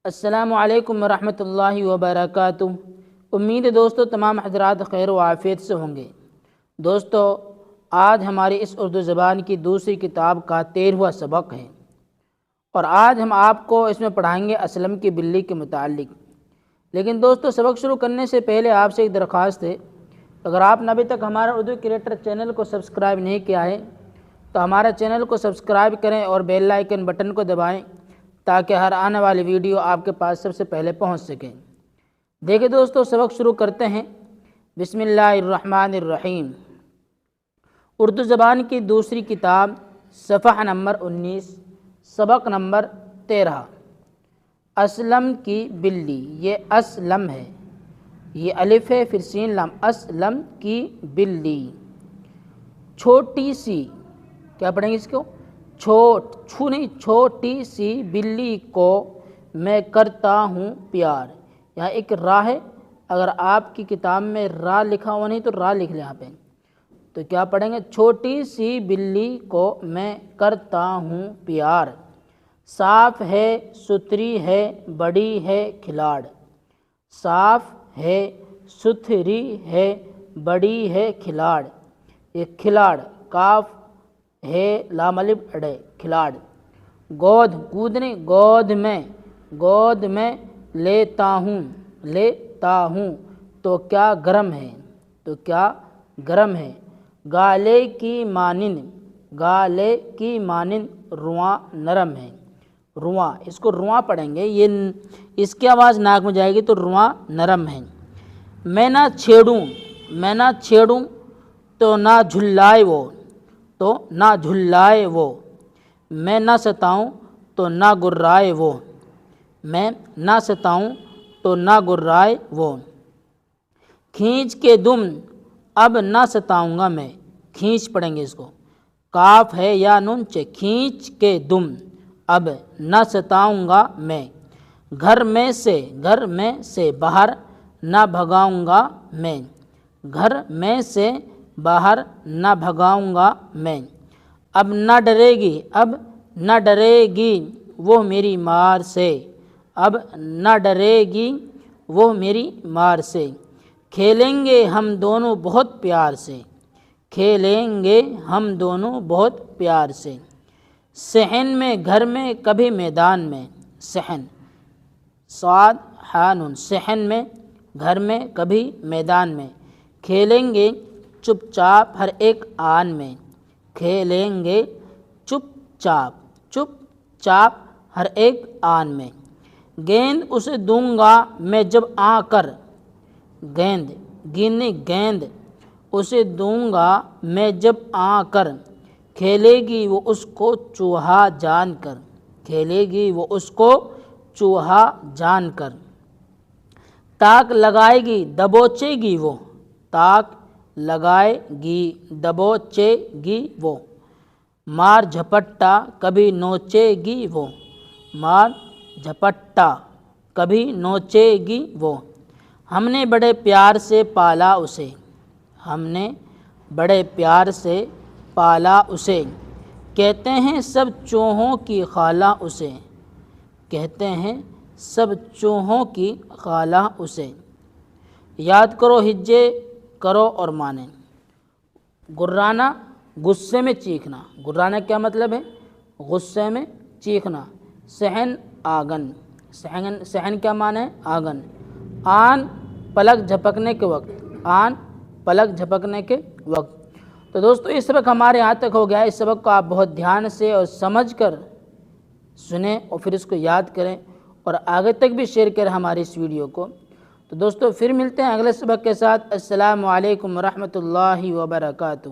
السلام علیکم ورحمۃ اللہ وبرکاتہ۔ امید ہے دوستو تمام حضرات خیر و عافیت سے ہوں گے۔ دوستو آج ہماری اس اردو زبان کی دوسری کتاب کا 13واں سبق ہے، اور آج ہم آپ کو اس میں پڑھائیں گے اسلم کی بلی کے متعلق۔ لیکن دوستو سبق شروع کرنے سے پہلے آپ سے ایک درخواست ہے، اگر آپ نے ابھی تک ہمارا اردو کریٹر چینل کو سبسکرائب نہیں کیا ہے تو ہمارا چینل کو سبسکرائب کریں اور بیل آئیکن بٹن کو دبائیں تاکہ ہر آنے والی ویڈیو آپ کے پاس سب سے پہلے پہنچ سکیں۔ دیکھیں دوستو سبق شروع کرتے ہیں۔ بسم اللہ الرحمن الرحیم۔ اردو زبان کی دوسری کتاب صفحہ نمبر 19 سبق نمبر 13۔ اسلم کی بلی، یہ اسلم ہے، یہ الف ہے پھر سین لام، اسلم کی بلی۔ چھوٹی سی، کیا پڑھیں گے اس کو؟ چھوٹی سی بلی کو میں کرتا ہوں پیار۔ یہاں ایک را ہے، اگر آپ کی کتاب میں را لکھا ہوا نہیں تو را لکھ لیں یہاں پہ، تو کیا پڑھیں گے؟ چھوٹی سی بلی کو میں کرتا ہوں پیار، صاف ہے ستھری ہے بڑی ہے کھلاڑ۔ صاف ہے ستھری ہے بڑی ہے کھلاڑ، یہ کھلاڑ کاف ہے لام الف اڑے کھلاڑ۔ گود کودنے، گود میں لیتا ہوں تو کیا گرم ہے، گالے کی مانند رواں نرم ہے۔ رواں، اس کو رواں پڑھیں گے، یہ اس کی آواز ناک میں جائے گی تو رواں نرم ہے۔ میں نہ چھیڑوں تو نہ جھلائے وہ، میں نہ ستاؤں تو نہ گرائے وہ، کھینچ کے دم اب نہ ستاؤں گا میں۔ کھینچ پڑھیں گے اس کو، کاف ہے یا نون چے، کھینچ کے دم اب نہ ستاؤں گا میں۔ گھر میں سے باہر نہ بھگاؤں گا میں، گھر میں سے باہر نہ بھگاؤں گا میں۔ اب نہ ڈرے گی وہ میری مار سے، اب نہ ڈرے گی وہ میری مار سے۔ کھیلیں گے ہم دونوں بہت پیار سے، صحن میں گھر میں کبھی میدان میں۔ صحن صاد ہا نون، صحن میں گھر میں کبھی میدان میں۔ کھیلیں گے چپ چاپ ہر ایک آن میں، کھیلیں گے چپ چاپ ہر ایک آن میں۔ گیند اسے دوں گا میں جب آ کر، گیند اسے دوں گا میں جب آ کر۔ کھیلے گی وہ اس کو چوہا جان کر، تاک لگائے گی دبوچے گی وہ، مار جھپٹا کبھی نوچے گی وہ۔ ہم نے بڑے پیار سے پالا اسے، کہتے ہیں سب چوہوں کی خالہ اسے۔ یاد کرو ہجے کرو اور مانیں۔ گرانا غصے میں چیخنا، گرانا کیا مطلب ہے؟ غصے میں چیخنا۔ صحن آنگن، صحن کیا معنی ہے؟ آنگن۔ آن پلک جھپکنے کے وقت۔ تو دوستو اس سبق ہمارے یہاں تک ہو گیا۔ اس سبق کو آپ بہت دھیان سے اور سمجھ کر سنیں اور پھر اس کو یاد کریں اور آگے تک بھی شیئر کریں ہماری اس ویڈیو کو۔ تو دوستو پھر ملتے ہیں اگلے سبق کے ساتھ۔ السلام علیکم ورحمۃ اللہ وبرکاتہ۔